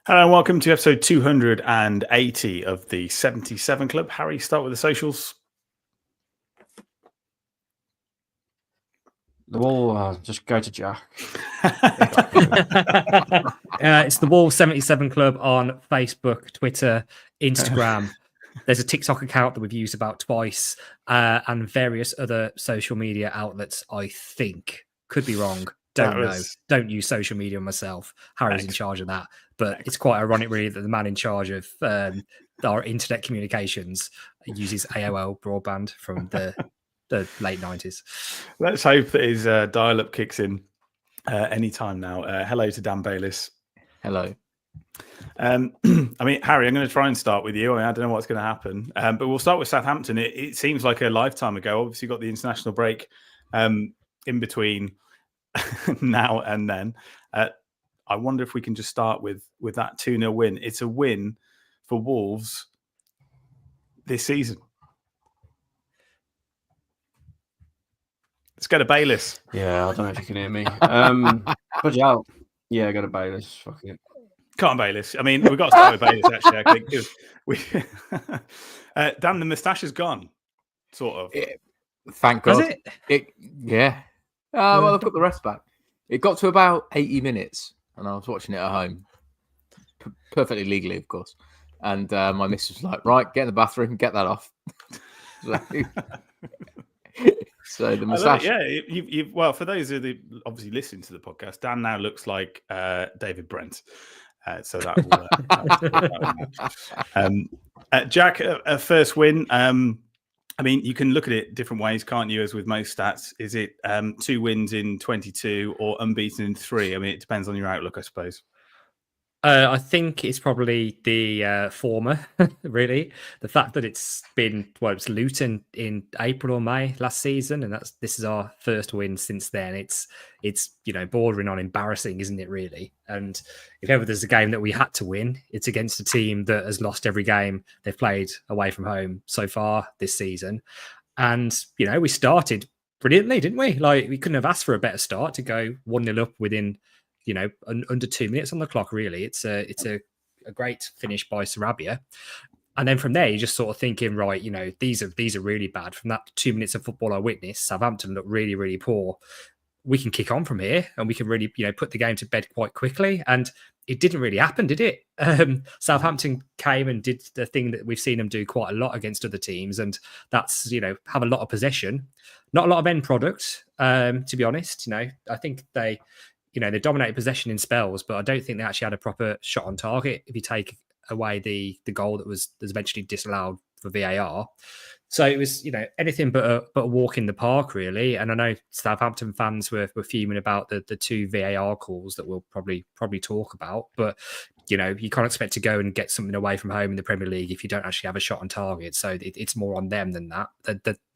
Hello and welcome to episode 280 of the 77 Club. Harry, start with the socials. Well, just go to Jack. It's the Wall 77 Club on Facebook, Twitter, Instagram. There's a TikTok account that we've used about twice, and various other social media outlets, I think. Could be wrong. Don't know. Don't use social media myself. Harry's in charge of that. But it's quite ironic, really, that the man in charge of our internet communications uses AOL broadband from the late 90s. Let's hope that his dial-up kicks in anytime now. Hello to Dan Bayliss. Hello. I mean, Harry, I'm going to try and start with you. I don't know what's going to happen, but we'll start with Southampton. It seems like a lifetime ago. Obviously, got the international break in between now and then. I wonder if we can just start with that 2-0 win. It's a win for Wolves this season. Let's go to Bayliss. Yeah, I don't know if you can hear me. Put you out. Yeah, go to Bayliss. Fuck it. Come on, Bayliss. I mean, we've got to start with Bayliss, actually. I think Dan, the moustache is gone, sort of. Thank God. Has it? Yeah. Well, I've got the rest back. It got to about 80 minutes, and I was watching it at home. Perfectly legally, of course. And my missus was like, right, get in the bathroom, get that off. So the moustache. You've well, for those who obviously listen to the podcast, Dan now looks like David Brent. So that will Jack, a first win. I mean, you can look at it different ways, can't you, as with most stats? Is it 2 wins in 22 or unbeaten in 3? I mean, it depends on your outlook, I suppose. I think it's probably the former, really. The fact that it's Luton in April or May last season, and this is our first win since then. It's bordering on embarrassing, isn't it, really? And if ever there's a game that we had to win, it's against a team that has lost every game they've played away from home so far this season. And, we started brilliantly, didn't we? Like, we couldn't have asked for a better start to go 1-0 up within under 2 minutes on the clock. Really, it's a great finish by Sarabia, and then from there you're just sort of thinking, right, these are really bad. From that 2 minutes of football I witnessed, Southampton looked really, really poor. We can kick on from here, and we can really put the game to bed quite quickly. And it didn't really happen, did it? Southampton came and did the thing that we've seen them do quite a lot against other teams, and that's have a lot of possession, not a lot of end product. To be honest, I think they dominated possession in spells, but I don't think they actually had a proper shot on target if you take away the goal that was eventually disallowed for VAR. So it was, anything but a walk in the park, really. And I know Southampton fans were fuming about the 2 VAR calls that we'll probably talk about. But, you can't expect to go and get something away from home in the Premier League if you don't actually have a shot on target. So it's more on them than that,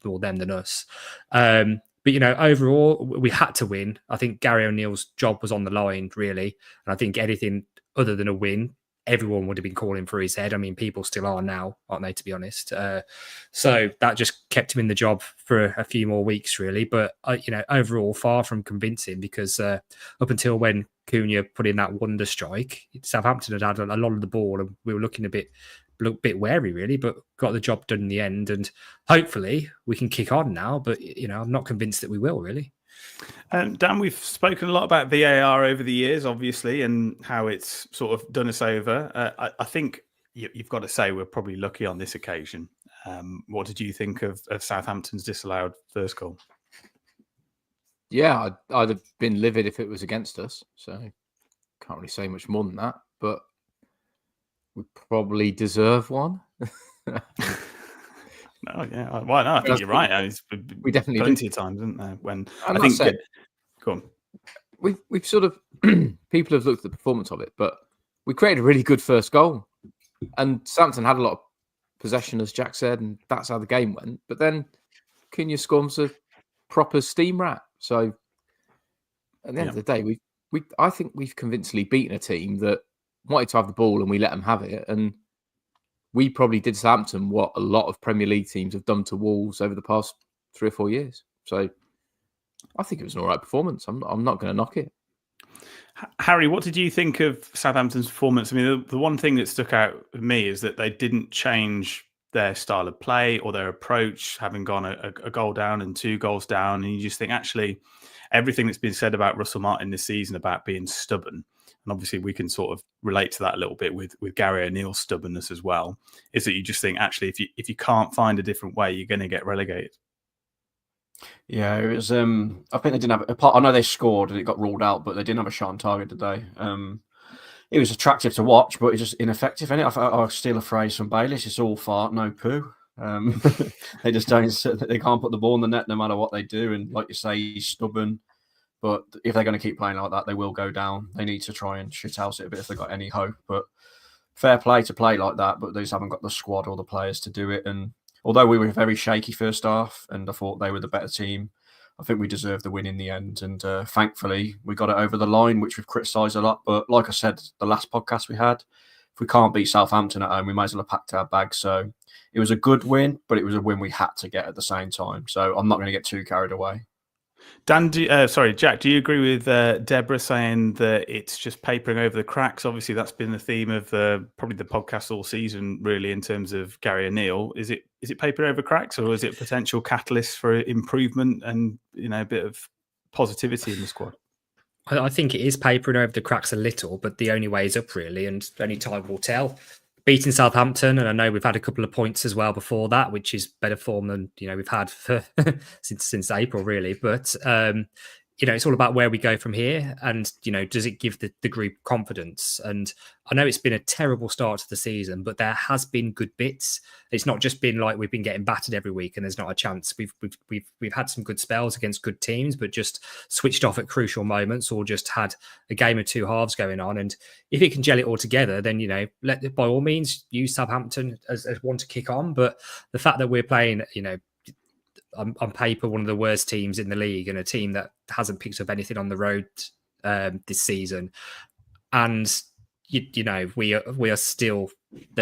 more them than us. But, overall, we had to win. I think Gary O'Neill's job was on the line, really. And I think anything other than a win, everyone would have been calling for his head. I mean, people still are now, aren't they, to be honest? So that just kept him in the job for a few more weeks, really. But, overall, far from convincing, because up until when Cunha put in that wonder strike, Southampton had a lot of the ball, and we were looking a bit wary, really, but got the job done in the end. And hopefully we can kick on now, but I'm not convinced that we will, really. Dan, we've spoken a lot about VAR over the years, obviously, and how it's sort of done us over. I think you've got to say we're probably lucky on this occasion. What did you think of Southampton's disallowed first goal? Yeah, I'd have been livid if it was against us, so can't really say much more than that, but we probably deserve one. No, yeah, why not? I think you're right. We definitely plenty of times, isn't there? When I think, go on. We've sort of people have looked at the performance of it, but we created a really good first goal, and Southampton had a lot of possession, as Jack said, and that's how the game went. But then Cunha scores a proper steam rat. So at the end of the day, I think we've convincingly beaten a team that wanted to have the ball and we let them have it. And we probably did Southampton what a lot of Premier League teams have done to Wolves over the past 3 or 4 years. So I think it was an all right performance. I'm not going to knock it. Harry, what did you think of Southampton's performance? I mean, the one thing that stuck out with me is that they didn't change their style of play or their approach, having gone a goal down and 2 goals down. And you just think, actually, everything that's been said about Russell Martin this season about being stubborn, and obviously we can sort of relate to that a little bit with Gary O'Neill's stubbornness as well, is that you just think, actually, if you can't find a different way, you're going to get relegated. Yeah, it was. I think they didn't have. I know they scored and it got ruled out, but they didn't have a shot on target, did they? It was attractive to watch, but it's just ineffective. And I'll steal a phrase from Bayliss: "It's all fart, no poo." They just don't. They can't put the ball in the net no matter what they do. And like you say, he's stubborn. But if they're going to keep playing like that, they will go down. They need to try and shithouse it a bit if they've got any hope. But fair play to play like that, but they just haven't got the squad or the players to do it. And although we were very shaky first half, and I thought they were the better team, I think we deserved the win in the end. And thankfully, we got it over the line, which we've criticised a lot. But like I said, the last podcast we had, if we can't beat Southampton at home, we might as well have packed our bags. So it was a good win, but it was a win we had to get at the same time. So I'm not going to get too carried away. Dan, Jack, do you agree with Deborah saying that it's just papering over the cracks? Obviously, that's been the theme of probably the podcast all season, really, in terms of Gary O'Neill. Is it papering over cracks, or is it potential catalyst for improvement and a bit of positivity in the squad? I think it is papering over the cracks a little, but the only way is up, really, and only time will tell. Beating Southampton, and I know we've had a couple of points as well before that, which is better form than we've had for since April, really. But it's all about where we go from here, and does it give the group confidence? And I know it's been a terrible start to the season, but there has been good bits. It's not just been like we've been getting battered every week and there's not a chance. We've had some good spells against good teams, but just switched off at crucial moments, or just had a game of 2 halves going on. And if it can gel it all together, then by all means use Southampton as one to kick on. But the fact that we're playing, on paper, one of the worst teams in the league, and a team that hasn't picked up anything on the road this season, and they're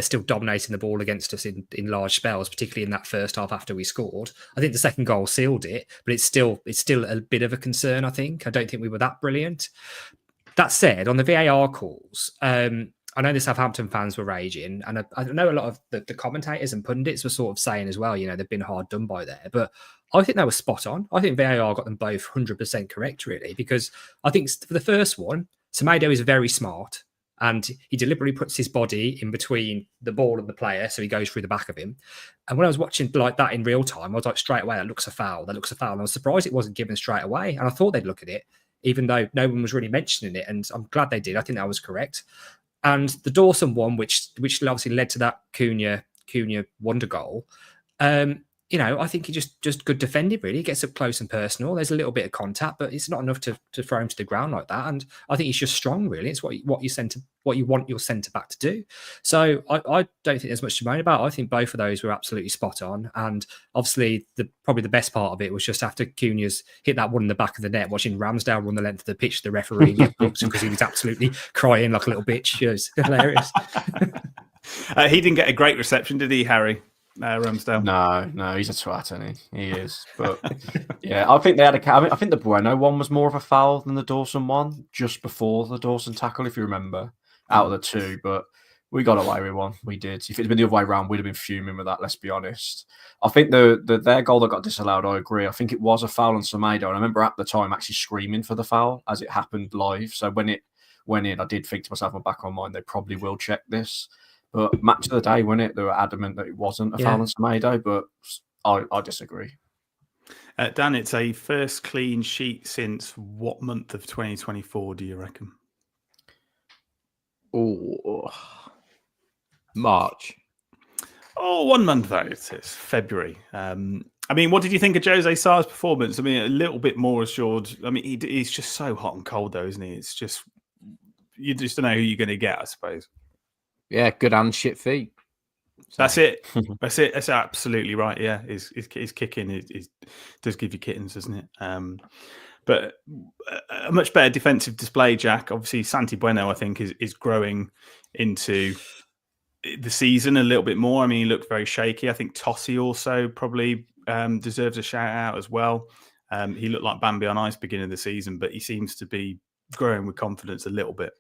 still dominating the ball against us in large spells, particularly in that first half after we scored. I think the second goal sealed it, but it's still a bit of a concern. I don't think we were that brilliant. That said, on the VAR calls, I know the Southampton fans were raging, and I know a lot of the commentators and pundits were sort of saying as well, they've been hard done by there. But I think they were spot on. I think VAR got them both 100% correct, really, because I think for the first one, Semedo is very smart, and he deliberately puts his body in between the ball and the player, so he goes through the back of him. And when I was watching like that in real time, I was like, straight away, that looks a foul. And I was surprised it wasn't given straight away, and I thought they'd look at it, even though no one was really mentioning it. And I'm glad they did. I think that was correct. And the Dawson one, which obviously led to that Cunha wonder goal, I think he just good defending, really. He gets up close and personal. There's a little bit of contact, but it's not enough to throw him to the ground like that. And I think he's just strong, really. It's what you want your centre back to do. So I don't think there's much to moan about. I think both of those were absolutely spot on. And obviously, probably the best part of it was just after Cunha's hit that one in the back of the net, watching Ramsdale run the length of the pitch, the referee get booked because he was absolutely crying like a little bitch. It was hilarious. He didn't get a great reception, did he, Harry? Ramsdale. No, he's a twat, isn't he? He is. But yeah, I think they had I think the Bueno one was more of a foul than the Dawson one, just before the Dawson tackle, if you remember, out of the 2. But we got away with one. We did. If it had been the other way around, we'd have been fuming with that, let's be honest. I think their goal that got disallowed, I agree. I think it was a foul on Semedo. And I remember at the time actually screaming for the foul as it happened live. So when it went in, I did think to myself, I'm back on mine, they probably will check this. But match of the day, wasn't it? They were adamant that it wasn't a foul on Semedo, but I disagree. Dan, it's a first clean sheet since what month of 2024, do you reckon? Oh, March. Oh, 1 month out. It's February. I mean, what did you think of Jose Sar's performance? I mean, a little bit more assured. I mean, he's just so hot and cold, though, isn't he? It's just, you just don't know who you're going to get, I suppose. Yeah, good and shit feet. So. That's it. That's absolutely right. Yeah, his kicking does give you kittens, doesn't it? But a much better defensive display, Jack. Obviously, Santi Bueno, I think, is growing into the season a little bit more. I mean, he looked very shaky. I think Tossi also probably deserves a shout out as well. He looked like Bambi on ice beginning of the season, but he seems to be growing with confidence a little bit.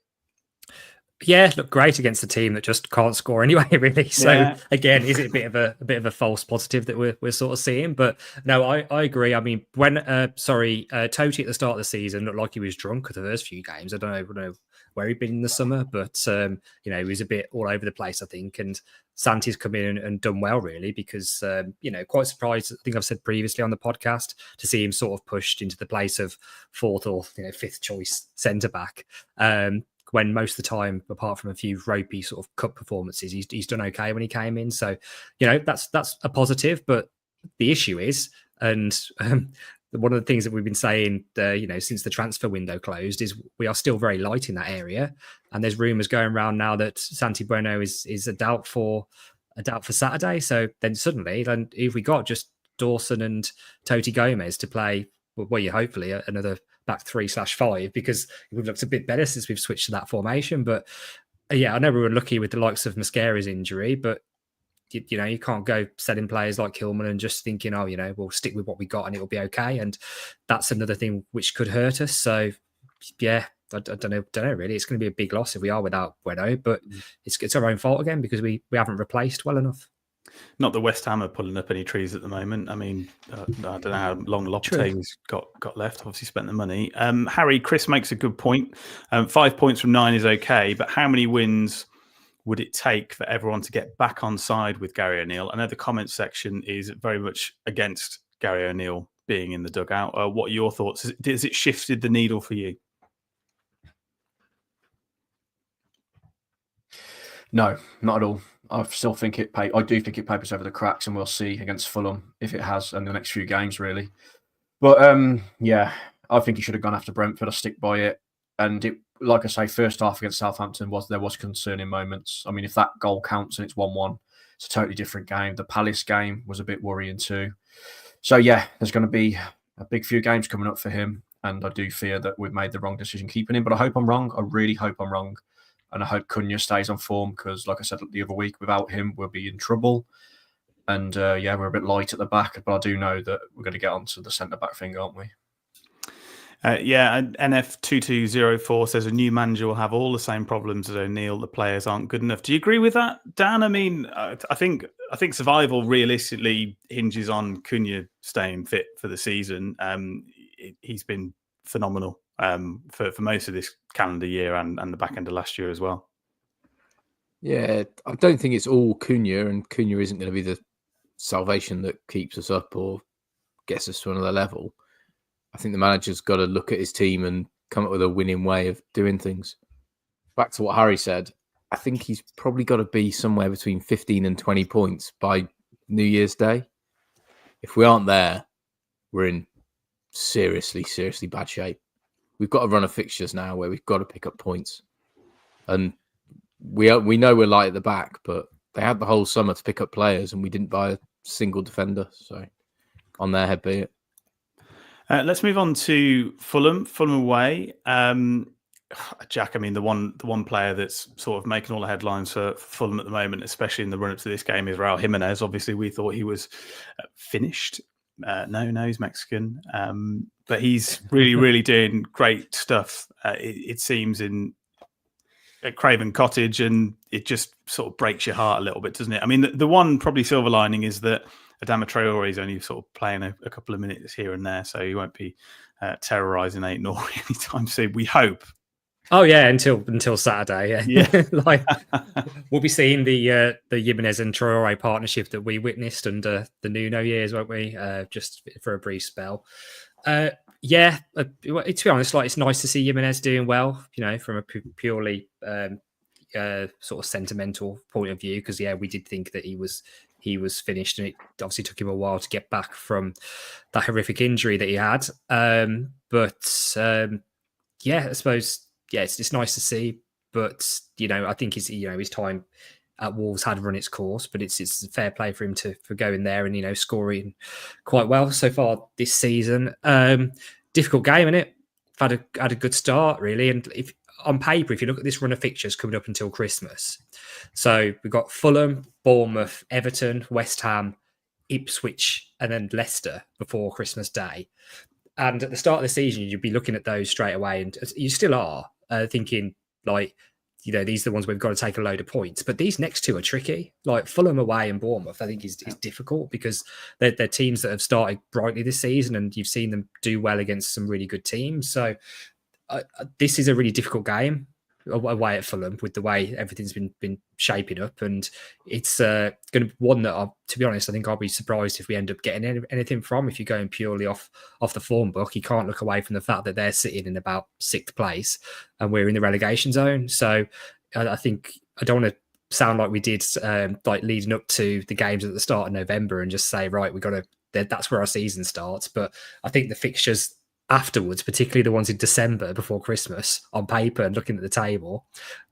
Yeah, look great against a team that just can't score anyway, really. So Yeah. again, is it a bit of a false positive that we're sort of seeing? But no, I agree. I mean, when Totti at the start of the season looked like he was drunk at the first few games. I don't know where he'd been in the summer, but he was a bit all over the place, I think. And Santi's come in and done well, really, because quite surprised. I think I've said previously on the podcast to see him sort of pushed into the place of fourth or fifth choice centre back. When most of the time, apart from a few ropey sort of cup performances, he's done okay when he came in. So, that's a positive. But the issue is, and one of the things that we've been saying, since the transfer window closed, is we are still very light in that area. And there's rumours going around now that Santi Bueno is a doubt for Saturday. So then suddenly, if we got just Dawson and Totti Gomez to play, hopefully another back 3/5, because we've looked a bit better since we've switched to that formation. But I know we were lucky with the likes of Mascara's injury, but you can't go selling players like Hillman and just thinking, we'll stick with what we got and it'll be okay. And that's another thing which could hurt us. So I don't know really. It's going to be a big loss if we are without Bueno, but it's our own fault again because we haven't replaced well enough. Not that West Ham are pulling up any trees at the moment. I mean, I don't know how long Lopetegui's got left. Obviously spent the money. Harry, Chris makes a good point. 5 points from 9 is okay, but how many wins would it take for everyone to get back on side with Gary O'Neill? I know the comments section is very much against Gary O'Neill being in the dugout. What are your thoughts? Has it shifted the needle for you? No, not at all. I still think I do think it papers over the cracks, and we'll see against Fulham if it has in the next few games, really. But I think he should have gone after Brentford. I stick by it. And it, like I say, first half against Southampton there was concerning moments. I mean, if that goal counts and it's 1-1, it's a totally different game. The Palace game was a bit worrying too. So there's going to be a big few games coming up for him, and I do fear that we've made the wrong decision keeping him. But I hope I'm wrong. I really hope I'm wrong. And I hope Cunha stays on form because, like I said the other week, without him, we'll be in trouble. And we're a bit light at the back, but I do know that we're going to get onto the centre-back thing, aren't we? And NF2204 says a new manager will have all the same problems as O'Neill. The players aren't good enough. Do you agree with that, Dan? I mean, I think survival realistically hinges on Cunha staying fit for the season. He's been phenomenal for most of this calendar year and the back end of last year as well. Yeah, I don't think it's all Cunha, and Cunha isn't going to be the salvation that keeps us up or gets us to another level. I think the manager's got to look at his team and come up with a winning way of doing things. Back to what Harry said, I think he's probably got to be somewhere between 15 and 20 points by New Year's Day. If we aren't there, we're in seriously, seriously bad shape. We've got a run of fixtures now where we've got to pick up points. And we know we're light at the back, but they had the whole summer to pick up players and we didn't buy a single defender. So on their head be it. Let's move on to Fulham away. Jack, I mean, the one player that's sort of making all the headlines for Fulham at the moment, especially in the run-up to this game, is Raul Jimenez. Obviously, we thought he was finished. No, he's Mexican. But he's really, really doing great stuff, it seems, at Craven Cottage, and it just sort of breaks your heart a little bit, doesn't it? I mean, the one probably silver lining is that Adama Traore is only sort of playing a couple of minutes here and there, so he won't be terrorising 8-0 anytime soon, we hope. Oh yeah, until Saturday. Yeah. Like we'll be seeing the Jimenez and Traore partnership that we witnessed under the Nuno years, won't we? Just for a brief spell. To be honest, like it's nice to see Jimenez doing well. From a purely sort of sentimental point of view, because we did think that he was finished, and it obviously took him a while to get back from that horrific injury that he had. I suppose. Yeah, it's nice to see, but I think his time at Wolves had run its course. But it's fair play for him for going there and scoring quite well so far this season. Difficult game, innit? Had a good start really, and if on paper, if you look at this run of fixtures coming up until Christmas, so we've got Fulham, Bournemouth, Everton, West Ham, Ipswich, and then Leicester before Christmas Day. And at the start of the season, you'd be looking at those straight away, and you still are thinking like, these are the ones we've got to take a load of points. But these next two are tricky. Like Fulham away and Bournemouth, I think is difficult because they're teams that have started brightly this season, and you've seen them do well against some really good teams. So this is a really difficult game away at Fulham with the way everything's been shaping up, and it's going to be one that, to be honest, I think I'll be surprised if we end up getting anything from. If you're going purely off the form book, you can't look away from the fact that they're sitting in about 6th place and we're in the relegation zone. So I think I don't want to sound like we did like leading up to the games at the start of November and just say, right, we got to, that's where our season starts. But I think the fixtures afterwards, particularly the ones in December before Christmas, on paper and looking at the table,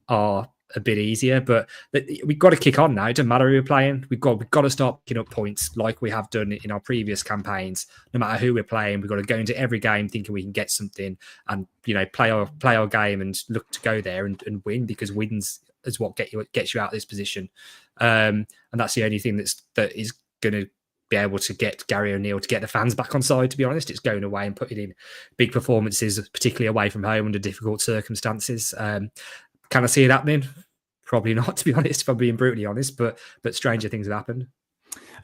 are a bit easier. But we've got to kick on now. It doesn't matter who we're playing. We've got to start picking up points like we have done in our previous campaigns. No matter who we're playing, we've got to go into every game thinking we can get something and play our game and look to go there and win, because wins is what gets you out of this position. And that's the only thing that is going to be able to get Gary O'Neill to get the fans back on side, to be honest. It's going away and putting in big performances, particularly away from home under difficult circumstances. Can I see it happening? Probably not, to be honest, if I'm being brutally honest, but stranger things have happened.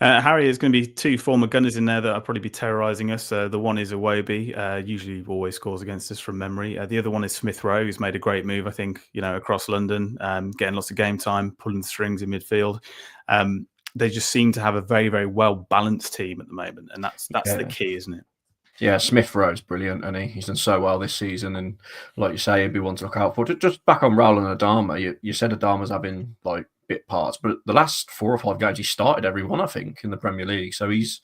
Harry, there's going to be 2 former Gunners in there that will probably be terrorising us. The one is Iwobi, usually always scores against us from memory. The other one is Smith Rowe, who's made a great move, I think, across London, getting lots of game time, pulling the strings in midfield. They just seem to have a very, very well-balanced team at the moment, and that's the key, isn't it? Yeah, Smith Rowe's brilliant, and he's done so well this season, and like you say, he'd be one to look out for. Just back on Raul and Adama, you said Adama's having like bit parts, but the last 4 or 5 games he started every one, I think, in the Premier League, so he's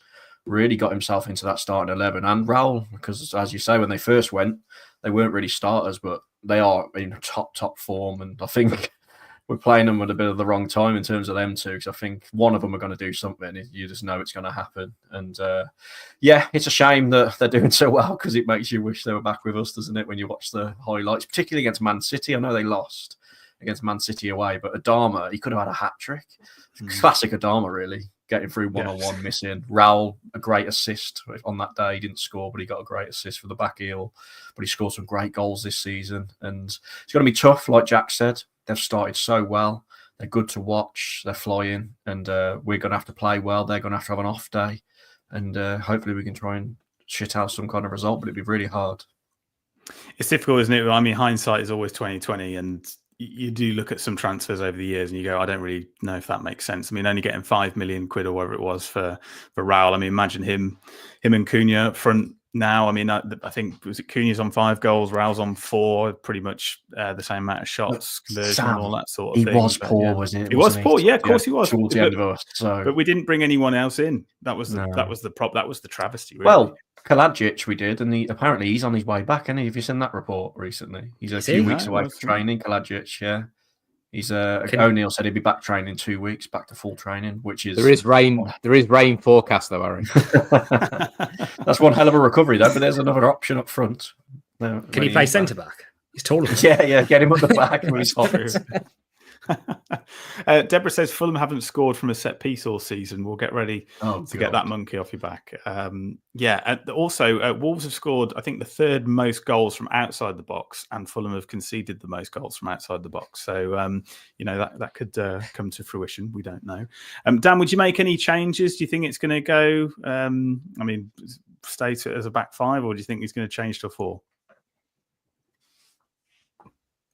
really got himself into that starting 11. And Raul, because as you say, when they first went, they weren't really starters, but they are in top form, and I think we're playing them at a bit of the wrong time in terms of them two, because I think one of them are going to do something. You just know it's going to happen. And it's a shame that they're doing so well, because it makes you wish they were back with us, doesn't it, when you watch the highlights, particularly against Man City. I know they lost against Man City away, but Adama, he could have had a hat-trick. Classic Adama, really, getting through one-on-one, missing. Raul, a great assist on that day. He didn't score, but he got a great assist for the back heel. But he scored some great goals this season. And it's going to be tough, like Jack said. They've started so well. They're good to watch. They're flying. And we're going to have to play well. They're going to have an off day. And hopefully we can try and shit out some kind of result, but it'd be really hard. It's difficult, isn't it? I mean, hindsight is always 20/20, and you do look at some transfers over the years and you go, I don't really know if that makes sense. I mean, only getting 5 million quid or whatever it was for Raul. I mean, imagine him and Cunha up front now. I mean, I think, was it Cunha's on 5 goals, Raul's on 4, pretty much the same amount of shots, conversion, and all that sort of thing. He was poor, wasn't it? He was poor, yeah, of course he was. Towards the end of us, but we didn't bring anyone else in. That was the travesty, really. Well, Kalajic we did, and apparently he's on his way back, isn't he? Have you seen that report recently? He's a few weeks away from training, Kalajic, yeah. He's O'Neill said he'd be back training in 2 weeks, back to full training, which is... There is rain forecast though, Harry. That's one hell of a recovery though, but there's another option up front. Can he play centre-back? He's taller. Yeah, get him at the back when he's hot. Deborah says Fulham haven't scored from a set piece all season. We'll get ready to get that monkey off your back. Also, Wolves have scored, I think, the 3rd most goals from outside the box, and Fulham have conceded the most goals from outside the box. So, that could come to fruition. We don't know. Dan, would you make any changes? Do you think it's going to go, stay as a back 5, or do you think he's going to change to a 4?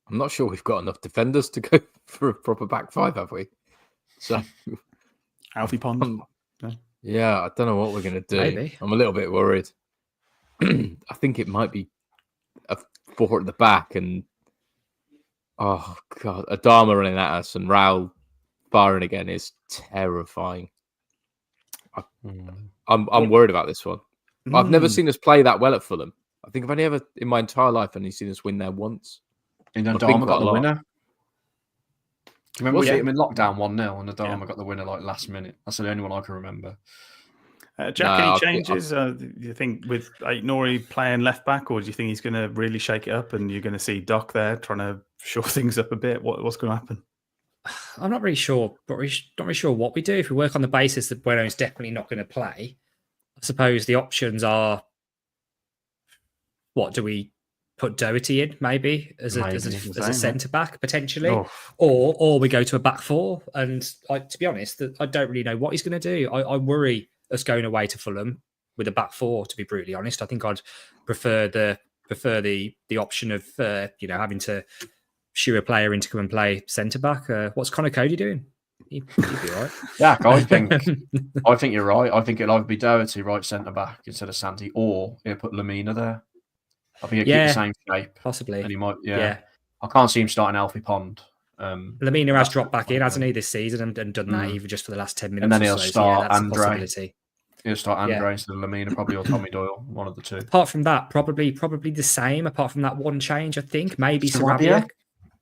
I'm not sure we've got enough defenders to go for a proper back 5, have we? So, Alfie Pond. Yeah, I don't know what we're going to do. Maybe. I'm a little bit worried. I think it might be a 4 at the back, and oh god, Adama running at us and Raul firing again is terrifying. I'm worried about this one. I've never seen us play that well at Fulham. I think I've only ever in my entire life only seen us win there once. And Adama got the winner. Do you remember we hit him in lockdown 1-0 and Adama got the winner like last minute? That's the only one I can remember. Jack, any changes? Do you think with Nori playing left back, or do you think he's going to really shake it up and you're going to see Doc there trying to shore things up a bit? What's going to happen? I'm not really sure, but we're not really sure what we do. If we work on the basis that Bueno's definitely not going to play, I suppose the options are what do we put Doherty in maybe as a centre back potentially, or we go to a back four? And to be honest, I don't really know what he's going to do. I worry us going away to Fulham with a back four. To be brutally honest, I think I'd prefer the option of having to shoo a player in to come and play centre back. What's Connor Cody doing? He'd be all right. Yeah, I think you're right. I think it'll either be Doherty right centre back instead of Santi, or he'll put Lamina there. I think he'll keep the same shape, possibly. And he might, I can't see him starting Alfie Pond. Lamina has dropped back in, hasn't he, this season, and done that even just for the last 10 minutes. And then he'll start that's Andre. a possibility. He'll start Andre instead of Lamina, probably, or Tommy Doyle, one of the two. Apart from that, probably the same. Apart from that one change, I think maybe Sarabia.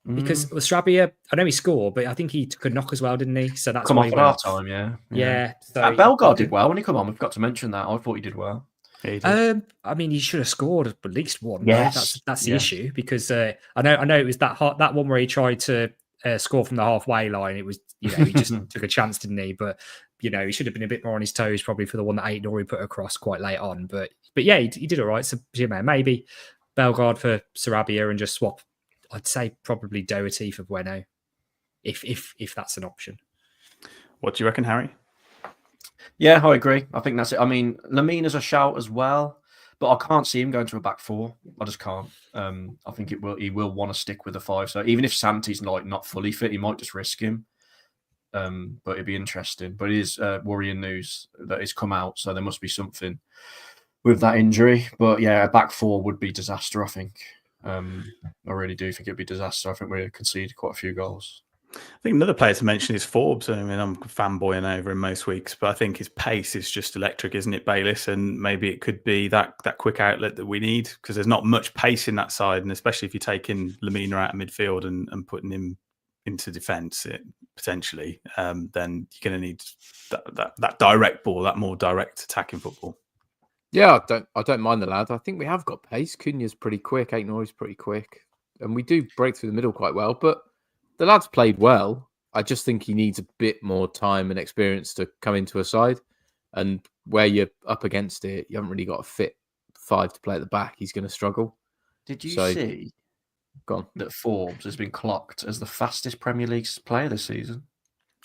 Because Sarabia, I know he scored, but I think he took a knock as well, didn't he? So that's come why off at half time, yeah. So Bellegarde did well when he come on. We've got to mention that. I thought he did well. I mean, he should have scored at least one. Yes, that's the issue, because I know it was that one where he tried to score from the halfway line. It was he just took a chance, didn't he? But he should have been a bit more on his toes probably for the one that Aït-Nouri put across quite late on. But yeah, he did all right. So maybe Bellegarde for Sarabia and just swap. I'd say probably Doherty for Bueno, if that's an option. What do you reckon, Harry? Yeah, I agree. I think that's it. I mean, Lamina's a shout as well, but I can't see him going to a back four. I just can't. I think he will want to stick with a five. So even if Santi's not fully fit, he might just risk him. But it'd be interesting. But it is worrying news that it's come out, so there must be something with that injury. But yeah, a back four would be disaster, I think. I really do think it'd be disaster. I think we conceded quite a few goals. I think another player to mention is Forbes. I mean, I'm fanboying over him most weeks, but I think his pace is just electric, isn't it, Bayliss? And maybe it could be that quick outlet that we need, because there's not much pace in that side, and especially if you're taking Lamina out of midfield and putting him into defence, potentially, then you're going to need that direct ball, that more direct attacking football. Yeah, I don't mind the lad. I think we have got pace. Cunha's pretty quick. Aït-Nouri's pretty quick, and we do break through the middle quite well, but the lad's played well. I just think he needs a bit more time and experience to come into a side. And where you're up against it, you haven't really got a fit five to play at the back. He's going to struggle. Did you see that Forbes has been clocked as the fastest Premier League player this season?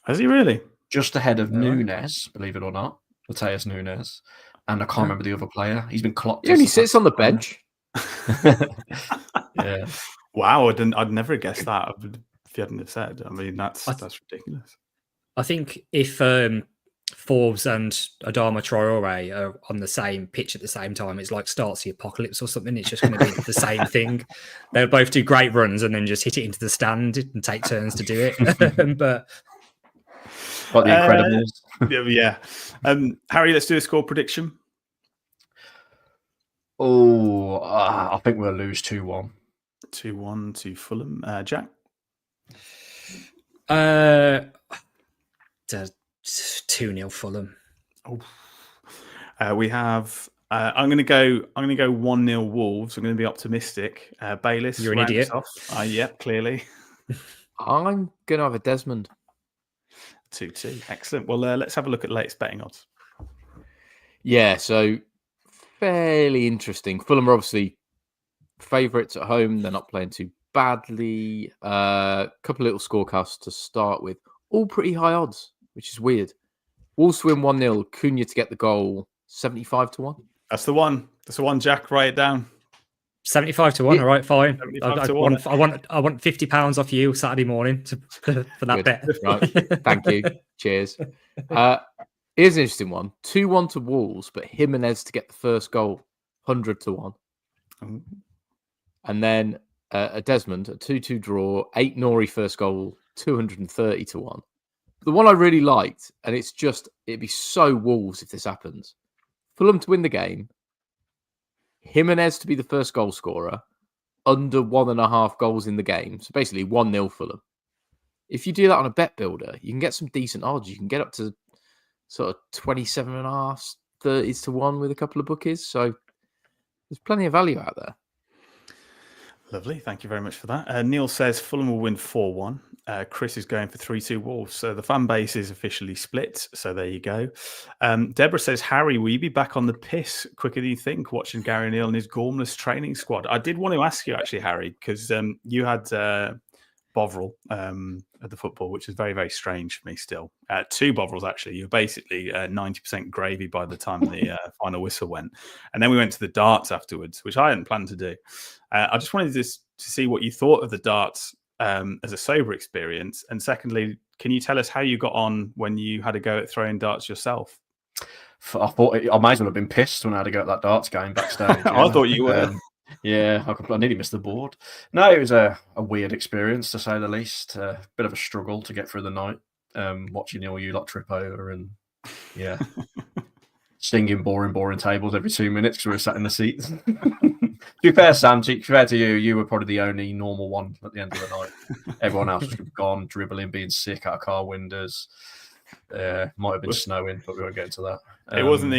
Has he really? Just ahead of Nunes, believe it or not. Mateus Nunes. And I can't remember the other player. He's been clocked. He only sits on the bench. Yeah. Wow, I'd never guessed that if you hadn't have said. I mean, that's ridiculous. I think if Forbes and Adama Traore are on the same pitch at the same time, it's like starts the apocalypse or something. It's just going to be the same thing. They'll both do great runs and then just hit it into the stand and take turns to do it. But like the Incredibles. Yeah. Harry, let's do a score prediction. Oh, I think we'll lose 2-1. 2-1 to Fulham. Jack? 2-0 Fulham. We have. I'm going to go 1-0 Wolves. I'm going to be optimistic. Bayliss, you're an idiot. Yep, clearly. I'm going to have a Desmond. 2-2. Excellent. Well, let's have a look at latest betting odds. Yeah, so fairly interesting. Fulham are obviously favourites at home. They're not playing too badly. A couple of little scorecasts to start with. All pretty high odds, which is weird. Wolves to win 1-0. Cunha to get the goal, 75-1. That's the one. That's the one, Jack. Write it down. 75-1. Yeah. All right, fine. I 1. want £50 off you Saturday morning for that bet. Right. Thank you. Cheers. Here's an interesting one. 2-1 to Wolves, but Jimenez to get the first goal, 100-1. And then a Desmond, a 2-2 draw, Aït-Nouri first goal, 230-1. The one I really liked, and it'd be so Wolves if this happens. Fulham to win the game, Jimenez to be the first goal scorer, under 1.5 goals in the game. So basically 1-0 Fulham. If you do that on a bet builder, you can get some decent odds. You can get up to sort of 27.5, 30-1 with a couple of bookies. So there's plenty of value out there. Lovely. Thank you very much for that. Neil says Fulham will win 4-1. Chris is going for 3-2 Wolves. So the fan base is officially split. So there you go. Deborah says, Harry, will you be back on the piss quicker than you think watching Gary O'Neill and his gormless training squad? I did want to ask you, actually, Harry, because you had Bovril at the football, which is very, very strange for me still. 2 Bovrils, actually. You're basically 90% gravy by the time the final whistle went. And then we went to the darts afterwards, which I hadn't planned to do. I just wanted to see what you thought of the darts as a sober experience. And secondly, can you tell us how you got on when you had a go at throwing darts yourself? I thought I might as well have been pissed when I had to go at that darts game backstage. I thought you were. Yeah, I nearly missed the board. No, it was a weird experience, to say the least. A bit of a struggle to get through the night, watching all you lot trip over and, yeah, singing boring tables every 2 minutes because we were sat in the seats. To be fair, Sam, to be fair to you, you were probably the only normal one at the end of the night. Everyone else was gone, dribbling, being sick out of car windows. Might have been snowing, but we won't get into that. It wasn't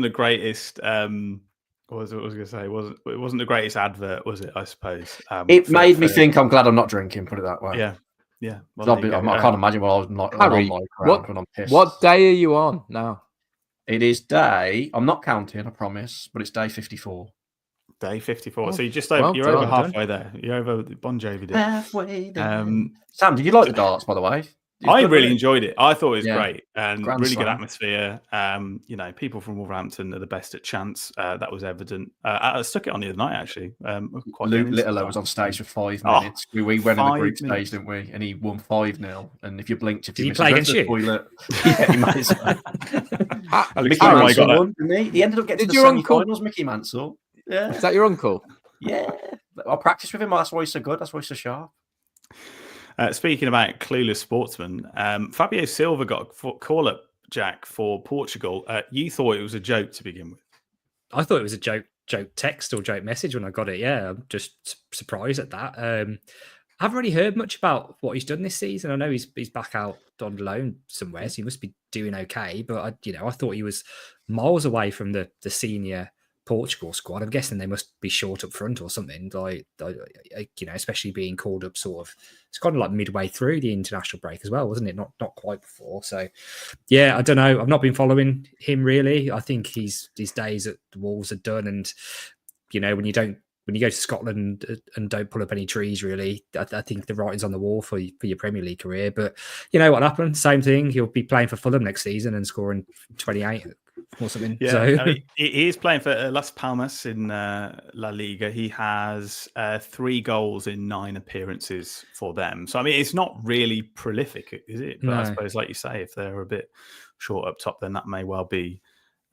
the greatest. What was I going to say? It wasn't the greatest advert, was it? I suppose it made me think. I'm glad I'm not drinking. Put it that way. Yeah. Well, I can't imagine what I was not. Harry, when I'm pissed. What day are you on now? It is day. I'm not counting, I promise, but it's day 54. Day 54. So you're over halfway there. You're over Bon Jovi. Halfway there. Sam, did you like the darts, by the way? I really enjoyed it. I thought it was great and Grand really slam. good atmosphere. People from Wolverhampton are the best at chance. That was evident. I stuck it on the other night, actually. Luke Littler was on stage for 5 minutes. We went in the group stage, didn't we? And he won 5-0. And if you blinked, if you missed the toilet, yeah, he might as well. Mickey Mansell won, didn't he? He ended up getting to the semi-finals, Mickey Mansell. Yeah. Is that your uncle? Yeah. I practiced with him. That's why he's so good. That's why he's so sharp. Speaking about clueless sportsmen, Fabio Silva got a call-up, Jack, for Portugal. You thought it was a joke to begin with. I thought it was a joke text or joke message when I got it. Yeah, I'm just surprised at that. I haven't really heard much about what he's done this season. I know he's back out on loan somewhere, so he must be doing okay. But I thought he was miles away from the senior Portugal squad. I'm guessing they must be short up front or something. Especially being called up sort of. It's kind of like midway through the international break as well, wasn't it? Not quite before. So, yeah, I don't know. I've not been following him really. I think his days at the Wolves are done. And when you go to Scotland and don't pull up any trees, really, I think the writing's on the wall for your Premier League career. But you know what happened? Same thing. He'll be playing for Fulham next season and scoring 28 or something. Yeah, so he is playing for Las Palmas in La Liga. He has 3 goals in 9 appearances for them. So, I mean, it's not really prolific, is it? But no. I suppose, like you say, if they're a bit short up top, then that may well be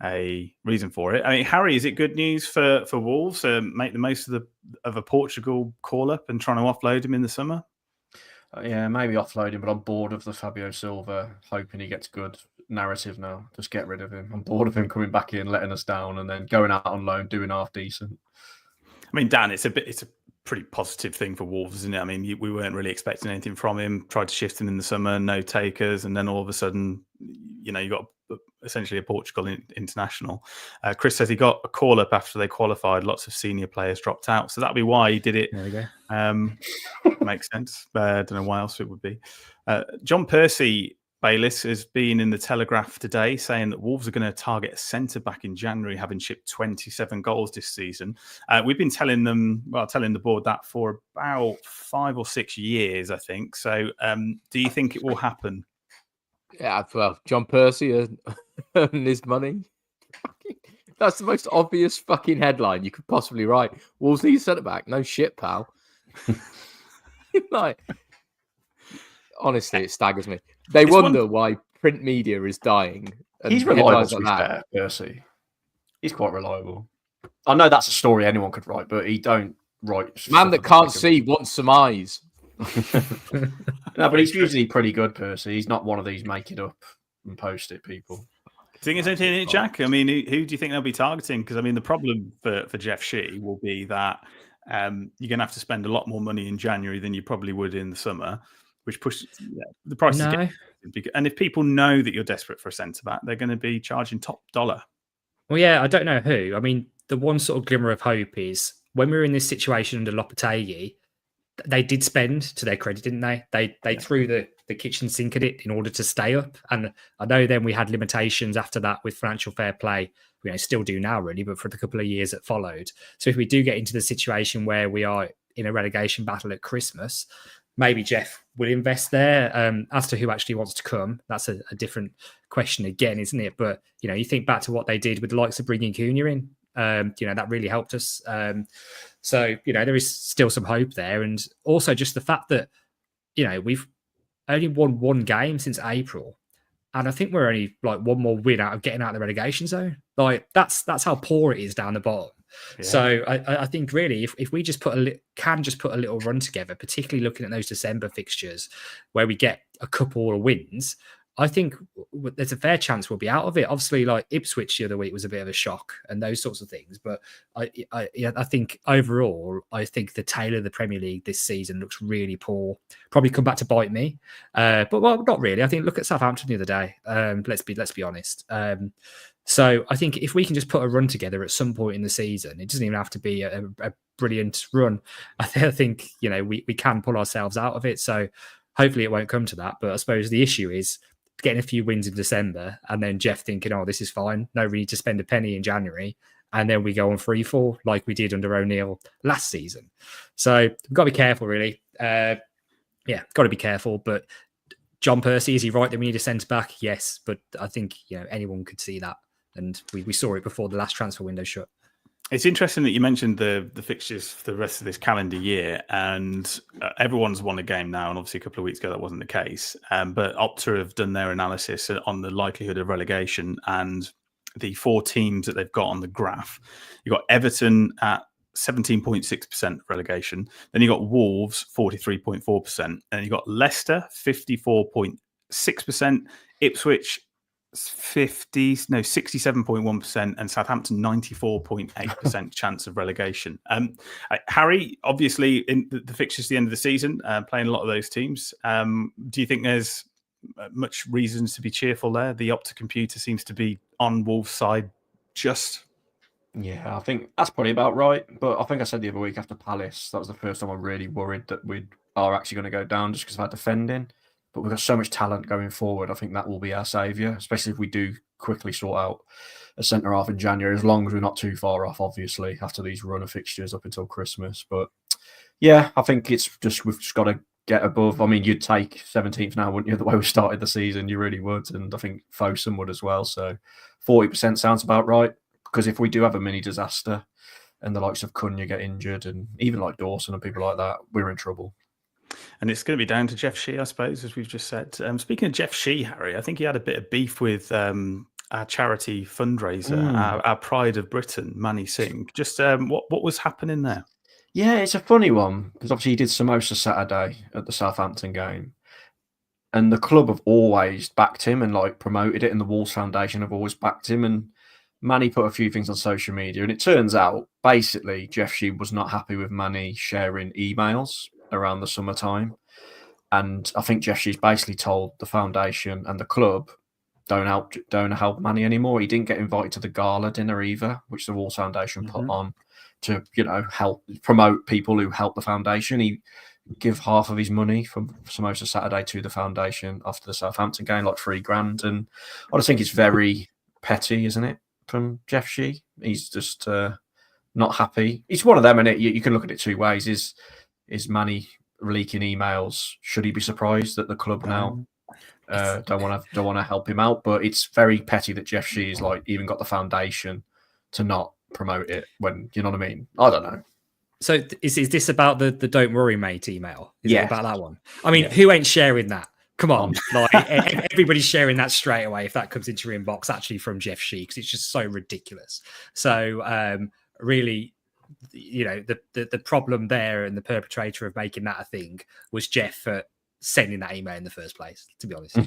a reason for it. I mean, Harry, is it good news for Wolves to make the most of a Portugal call-up and trying to offload him in the summer? Yeah, maybe offload him, but I'm bored of the Fabio Silva, hoping he gets good narrative now. Just get rid of him. I'm bored of him coming back in, letting us down, and then going out on loan, doing half decent. I mean, Dan, it's a pretty positive thing for Wolves, isn't it? I mean, we weren't really expecting anything from him. Tried to shift him in the summer, no takers, and then all of a sudden, you got essentially a Portugal international. Chris says he got a call up after they qualified. Lots of senior players dropped out, so that'd be why he did it. There we go. Makes sense. I don't know why else it would be. John Percy Bayliss has been in the Telegraph today saying that Wolves are going to target a centre-back in January, having shipped 27 goals this season. We've been telling the board that for about 5 or 6 years, I think. So do you think it will happen? Yeah, well, John Percy and his money. That's the most obvious fucking headline you could possibly write. Wolves need a centre-back. No shit, pal. Honestly, it staggers me. They wonder why print media is dying. He's reliable, to be fair, Percy. He's quite reliable. I know that's a story anyone could write, but he don't write. Man that can't see wants some eyes. No, but he's usually pretty good, Percy. He's not one of these make it up and post it people. Do you think it's anything in it, Jack? I mean, who do you think they'll be targeting? Because, I mean, the problem for Jeff Shee will be that you're going to have to spend a lot more money in January than you probably would in the summer, which pushes the prices. No. And if people know that you're desperate for a centre-back, they're going to be charging top dollar. Well, yeah, I don't know who. I mean, the one sort of glimmer of hope is when we were in this situation under Lopetegui, they did spend, to their credit, didn't they? They threw the kitchen sink at it in order to stay up. And I know then we had limitations after that with financial fair play. Still do now, really, but for the couple of years that followed. So if we do get into the situation where we are in a relegation battle at Christmas, maybe Jeff will invest there. As to who actually wants to come, that's a different question again, isn't it? But, you think back to what they did with the likes of bringing Cunha in. That really helped us. So, there is still some hope there. And also just the fact that, we've only won one game since April. And I think we're only like one more win out of getting out of the relegation zone. Like that's how poor it is down the bottom. Yeah. So I think really, if we just put a little run together, particularly looking at those December fixtures where we get a couple of wins, I think there's a fair chance we'll be out of it. Obviously, like Ipswich the other week was a bit of a shock and those sorts of things. But I think overall, I think the tail of the Premier League this season looks really poor. Probably come back to bite me. But not really. I think look at Southampton the other day. Let's be honest. So I think if we can just put a run together at some point in the season, it doesn't even have to be a brilliant run. I think we can pull ourselves out of it. So hopefully it won't come to that. But I suppose the issue is getting a few wins in December and then Jeff thinking, oh, this is fine. No, we need to spend a penny in January. And then we go on free fall like we did under O'Neill last season. So we've got to be careful, really. Got to be careful. But John Percy, is he right that we need a centre-back? Yes. But I think, anyone could see that. And we saw it before the last transfer window shut. It's interesting that you mentioned the fixtures for the rest of this calendar year, and everyone's won a game now, and obviously a couple of weeks ago that wasn't the case. But Opta have done their analysis on the likelihood of relegation, and the 4 teams that they've got on the graph. You've got Everton at 17.6% relegation, then you've got Wolves 43.4%, and you've got Leicester 54.6%, Ipswich 67.1%, and Southampton 94.8% chance of relegation. Harry, obviously in the fixtures at the end of the season, playing a lot of those teams. Do you think there's much reasons to be cheerful there? The Opta computer seems to be on Wolves' side just. Yeah, I think that's probably about right. But I think I said the other week after Palace, that was the first time I really worried that we are actually going to go down just because of our defending. But we've got so much talent going forward. I think that will be our saviour, especially if we do quickly sort out a centre-half in January, as long as we're not too far off, obviously, after these run of fixtures up until Christmas. But yeah, I think we've just got to get above. I mean, you'd take 17th now, wouldn't you, the way we started the season? You really would. And I think Fosun would as well. So 40% sounds about right. Because if we do have a mini disaster and the likes of Cunha get injured and even like Dawson and people like that, we're in trouble. And it's going to be down to Jeff Shee, I suppose, as we've just said. Speaking of Jeff Shee, Harry, I think he had a bit of beef with our charity fundraiser, our Pride of Britain, Manny Singh. Just what was happening there? Yeah, it's a funny one because obviously he did samosa Saturday at the Southampton game. And the club have always backed him and like promoted it, and the Wolves Foundation have always backed him. And Manny put a few things on social media, and it turns out basically Jeff Shee was not happy with Manny sharing emails around the summertime. And I think Jeff Shee's basically told the foundation and the club don't help Manny anymore. He didn't get invited to the gala dinner either, which the Wolves Foundation put on to, help promote people who help the foundation. He give half of his money from Samosa Saturday to the foundation after the Southampton game, like $3,000. And I just think it's very petty, isn't it, from Jeff Shee? He's just not happy. It's one of them, and you can look at it two ways. Is Manny leaking emails? Should he be surprised that the club now don't want to help him out? But it's very petty that Jeff Shee is like even got the foundation to not promote it when, you know what I mean? I don't know. So is this about the "Don't worry, mate" email? Is it about that one? I mean, Yeah. Who ain't sharing that? Come on, like everybody's sharing that straight away if that comes into your inbox. Actually, from Jeff Shee, because it's just so ridiculous. So really. The problem there and the perpetrator of making that a thing was Jeff for sending that email in the first place, to be honest.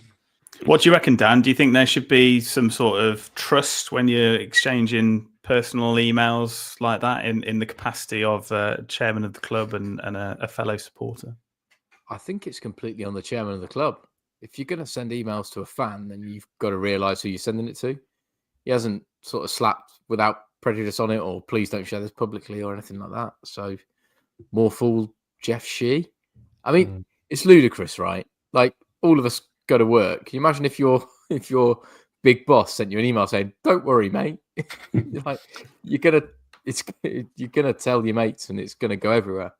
What do you reckon, Dan? Do you think there should be some sort of trust when you're exchanging personal emails like that in the capacity of chairman of the club and a fellow supporter? I think it's completely on the chairman of the club. If you're going to send emails to a fan, then you've got to realise who you're sending it to. He hasn't sort of slapped without prejudice on it, or please don't share this publicly or anything like that. So more fool Jeff Shee. I mean, it's ludicrous, right? Like all of us go to work. Can you imagine if your big boss sent you an email saying, "Don't worry, mate." Like you're gonna tell your mates, and it's gonna go everywhere.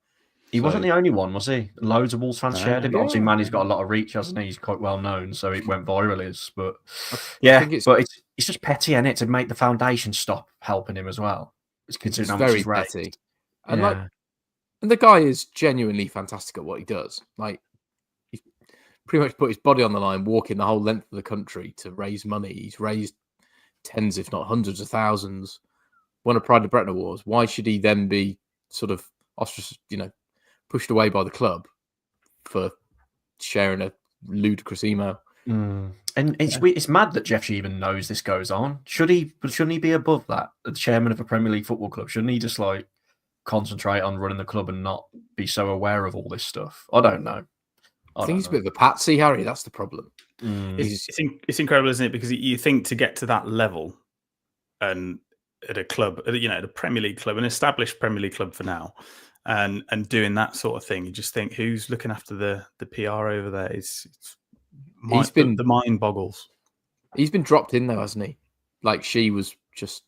He wasn't the only one, was he? Loads of Wolves fans shared it. But obviously, Yeah. Manny's got a lot of reach, hasn't he? He's quite well known, so it went viral. But I think but it's just petty, isn't it, to make the foundation stop helping him as well. It's considering how much very he's raised. petty, and and the guy is genuinely fantastic at what he does. Like he pretty much put his body on the line, walking the whole length of the country to raise money. He's raised tens, if not hundreds of thousands. Won a Pride of Britain Awards. Why should he then be sort of ostracized, pushed away by the club for sharing a ludicrous email? And it's mad that Jeff Shee even knows this goes on. Shouldn't he be above that? The chairman of a Premier League football club, shouldn't he just like concentrate on running the club and not be so aware of all this stuff? I don't know. I think he's a bit of a patsy, Harry. That's the problem. It's incredible, isn't it? Because you think to get to that level, and at a club, at a Premier League club, an established Premier League club for now, and doing that sort of thing, you just think, who's looking after the PR over there? The mind boggles. He's been dropped in though, hasn't he? Like she was just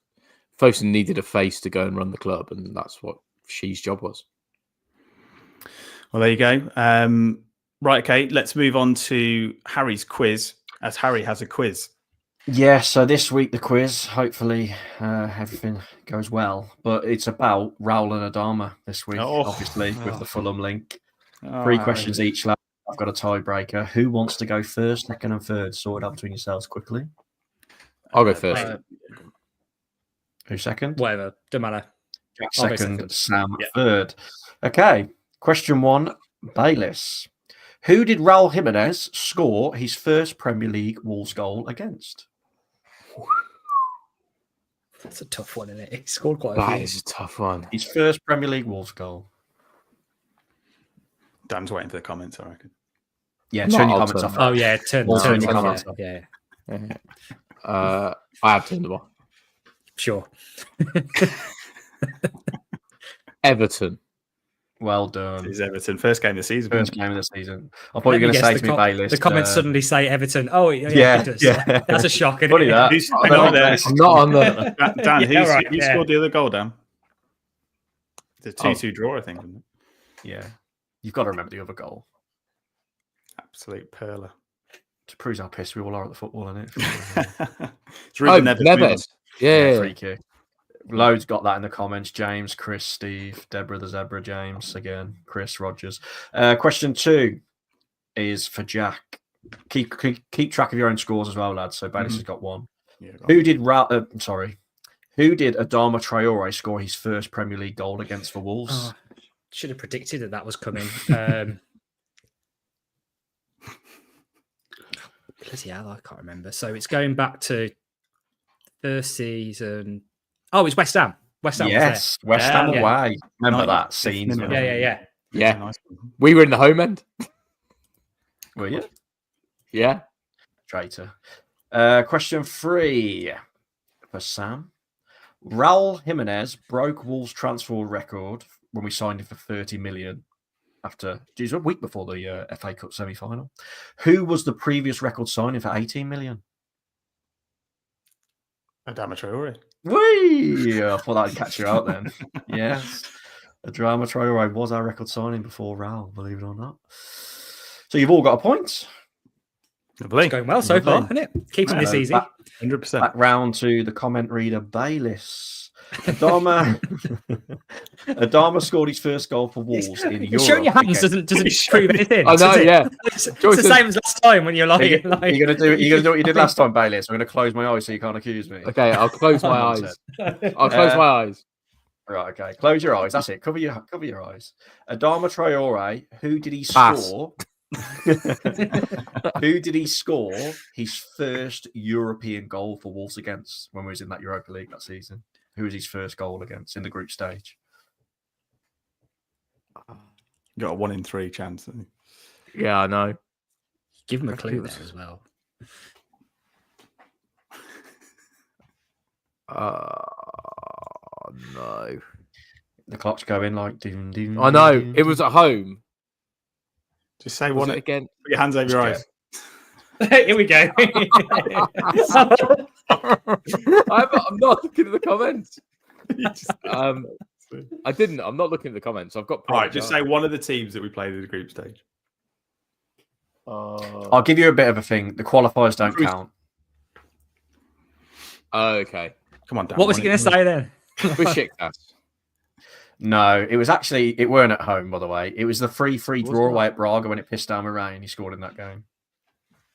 Fosun needed a face to go and run the club, and that's what Shee's job was. Well, there you go. Right, okay, let's move on to Harry's quiz, as Harry has a quiz. Yeah, so this week the quiz, hopefully everything goes well, but it's about Raul and Adama this week, obviously, with the Fulham link. 3 questions each, lad. I've got a tiebreaker. Who wants to go first, second and third? Sort it out between yourselves quickly. I'll go first. Who second? Whatever, don't matter. Jack second, Sam third. Okay, question 1, Bayliss. Who did Raul Jimenez score his first Premier League Wolves goal against? That's a tough one, isn't it? He scored quite a few. That is a tough one. His first Premier League Wolves goal. Dan's waiting for the comments, I reckon. Yeah, turn your comments off. Oh, yeah, turn your comments off. Yeah. I have turned them off. Sure. Everton. Well done. It's Everton. First game of the season. First game of the season. I thought you were going to say to me, Bayliss. The comments suddenly say Everton. Oh, yeah. That's a shock. Funny that. I'm not on the... Dan, who scored the other goal, Dan? It's a 2-2 draw, I think. Isn't it? Yeah. You've got to remember the other goal. Absolute perler. To prove how pissed we all are at the football, isn't it? It's really Neves. Yeah. Free kick. Loads got that in the comments. James, Chris, Steve, Deborah the Zebra, James, again, Chris, Rogers. Question 2 is for Jack. Keep track of your own scores as well, lads. So Bayliss has got 1. Yeah, Who did Adama Traore score his first Premier League goal against the Wolves? Should have predicted that was coming. Bloody hell, I can't remember. So it's going back to first season. Oh, it's West Ham. West Ham. Yes, West Ham away. Remember that scene? Yeah. We were in the home end. Were you? Yeah. Traitor. Question 3 for Sam. Raul Jimenez broke Wolves' transfer record when we signed him for 30 million after a week before the FA Cup semi-final. Who was the previous record signing for 18 million? Adama Traore. Whee! I thought that'd catch you out then. Yes. Adama Traore was our record signing before Raul, believe it or not. So you've all got a point. It's going well so far, isn't it? Keeping this easy. 100%. Back round to the comment reader, Bayliss. Adama scored his first goal for Wolves in Europe. Showing your hands doesn't prove anything. I know, yeah. It's the same as last time when you're like... You're gonna do what you did last time, Bayliss. I'm gonna close my eyes so you can't accuse me. Okay, I'll close my eyes. I'll close my eyes. Right, okay. Close your eyes. That's it. Cover your eyes. Adama Traore, who did he score? Who did he score his first European goal for Wolves against when we was in that Europa League that season? Who was his first goal against in the group stage? You got a 1 in 3 chance. Yeah, I know. Give him a clue there as well. No. The clock's going like. Doom, doom, I know doom, it was at home. Just say Was one it again? Put your hands over your eyes. Here we go. I'm not looking at the comments. You just- I didn't. I'm not looking at the comments. I've got. All right, just say one of the teams that we played in the group stage. I'll give you a bit of a thing. The qualifiers don't count. Okay. Come on, Dan. What was he going to say then? Besiktas. No, it was actually, it weren't at home, by the way. It was the 3-3 Was draw it? away at Braga when it pissed down with rain. He scored in that game.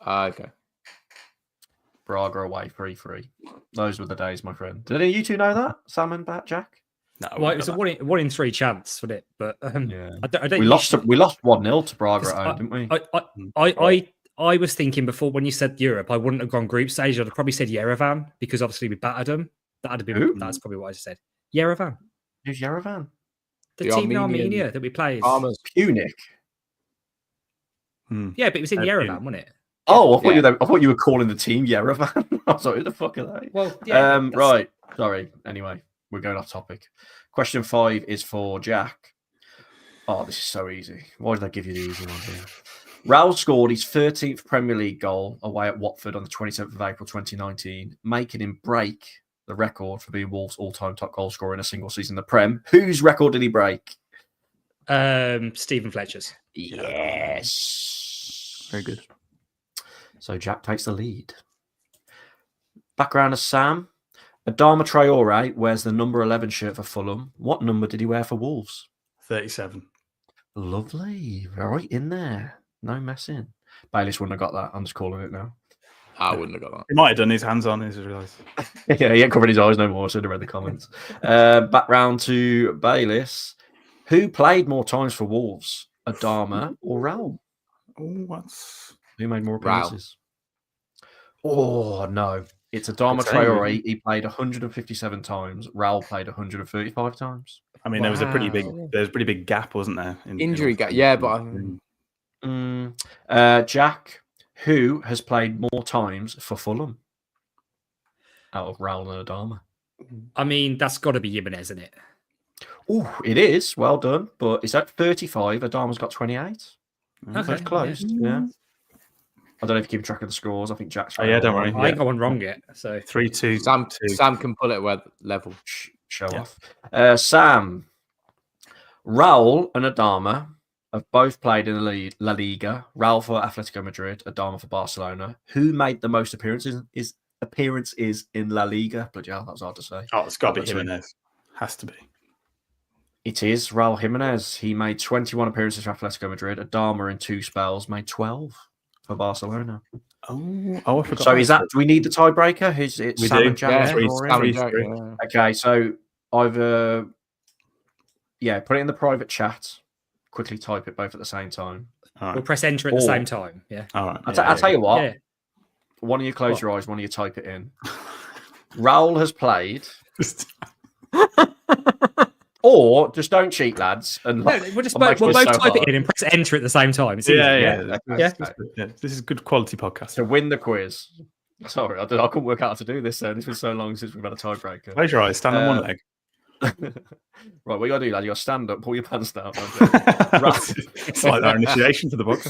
Okay. Braga away, 3-3. Those were the days, my friend. Did any of you two know that? Sam and Jack? No, Well, it was a 1 in 3 chance, wasn't it? But Yeah. I don't We lost 1-0 to Braga at home, didn't we? I was thinking before when you said Europe, I wouldn't have gone group stage. I'd have probably said Yerevan because obviously we battered them. Who? That's probably what I said. Yerevan, Who's Yerevan? the The team in Armenian Armenia that we played. Farmers. Punic. Yeah, but it was in Yerevan, wasn't it? Oh, I thought you were calling the team Yerevan. I was like, who the fuck are they? Well, yeah. Right. Sorry. Anyway, we're going off topic. Question 5 is for Jack. Oh, this is so easy. Why did they give you the easy ones here? Raul scored his 13th Premier League goal away at Watford on the 27th of April 2019, making him break the record for being Wolves' all-time top goal scorer in a single season in the Prem. Whose record did he break? Stephen Fletcher's. Yes. Very good. So Jack takes the lead. Background of Sam. Adama Traore wears the number 11 shirt for Fulham. What number did he wear for Wolves? 37. Lovely. Right in there. No messing. Bayliss wouldn't have got that. I'm just calling it now. I wouldn't have got that. He might have done his hands on his realised. Yeah, he ain't covered his eyes no more. I should have read the comments. Back round to Bayliss. Who played more times for Wolves? Adama or Raul? Oh, what's Who made more Raul. appearances? Oh, no. It's Adama Good saying, Traore. really. He played 157 times. Raul played 135 times. I mean, there was a pretty Wow. big gap, wasn't there? Injury gap. Yeah, but Jack, who has played more times for Fulham out of Raul and Adama? I mean, that's got to be Jimenez, isn't it? Oh, it is. Well done. But it's at 35. Adama's got 28. Okay, That's close. Yeah. I don't know if you're keeping track of the scores. I think Jack's Oh, yeah, don't worry. I ain't got one wrong yet. So 3-2. Sam can pull it where level. Show off. Sam, Raul and Adama have both played in the La Liga. Raul for Atletico Madrid, Adama for Barcelona. Who made the most appearances in La Liga? Bloody hell, that was hard to say. Oh, it's got to be That's right. Jimenez. Has to be. It is Raul Jimenez. He made 21 appearances for Atletico Madrid. Adama in 2 spells made 12 for Barcelona. Oh, I forgot. So is that? Do we need the tiebreaker? Is it We Sam do. and Jack? Yeah, three- scoring? Sam and three- Jack, three. yeah. Okay, so I've put it in the private chat. Quickly type it both at the same time. All we'll right. press enter at the same time. Yeah. All right. I'll tell you what. Yeah. One of you close What? your eyes. One of you type it in. Raul has played, or just don't cheat, lads. And No, we'll just I'm both, making we'll this both so type hard. it in and press enter at the same time. It's easy. Yeah. Yeah. This is good quality podcast. to win the quiz. Sorry, I couldn't work out how to do this. It's been so long since we've had a tiebreaker. Close your eyes. Stand on one leg. Right, what you gotta do, lad? You gotta stand up, pull your pants down. It's like our initiation to the book.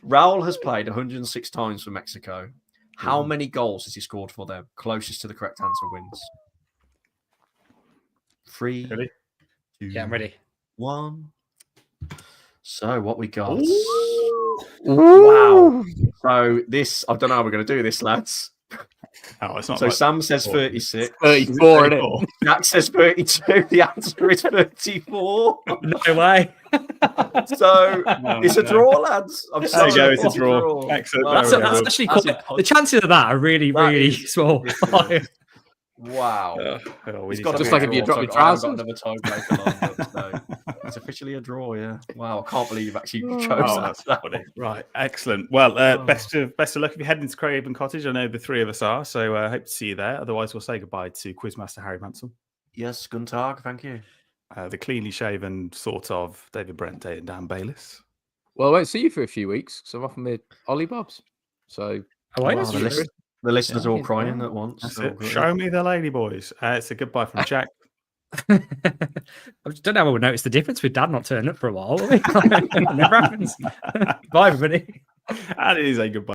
Raul has played 106 times for Mexico. How many goals has he scored for them? Closest to the correct answer wins. 3, Ready? 2, Yeah, I'm ready. 1. So what we got? Ooh. Wow. So this, I don't know how we're going to do this, lads. Oh, it's not. So like Sam says 4. 36. 34, innit? Jack says 32. The answer is 34. No way. So No, it's a no. draw, lads. I'm There sorry. you go. It's a draw. Excellent. Wow. That's, There we that's go. actually That's quite, impossible. the chances of that are really, That really is small. ridiculous. Wow. We It's need got to to Just be like a if you draw, drop your so I haven't trousers. got another tiebreaker lined up, so it's officially a draw, yeah. Wow, I can't believe you've actually chose Oh, that. that's funny. Right, excellent. Well, best of luck if you're heading to Craven Cottage. I know the 3 of us are, so I hope to see you there. Otherwise, we'll say goodbye to Quizmaster Harry Mansell, Yes, guten Tag, thank you. the cleanly shaven sort of David Brent and Dan Bayliss. Well, I won't see you for a few weeks because I'm off my Ollie Bobs. So Oh, wait, Wow, that's the, true. the listeners are all Yeah. crying at once. That's They're all it. good. Show me the lady boys. It's a goodbye from Jack. I don't know how we'll notice the difference with Dad not turning up for a while. Will we? It never happens. Bye, everybody. And it is a goodbye.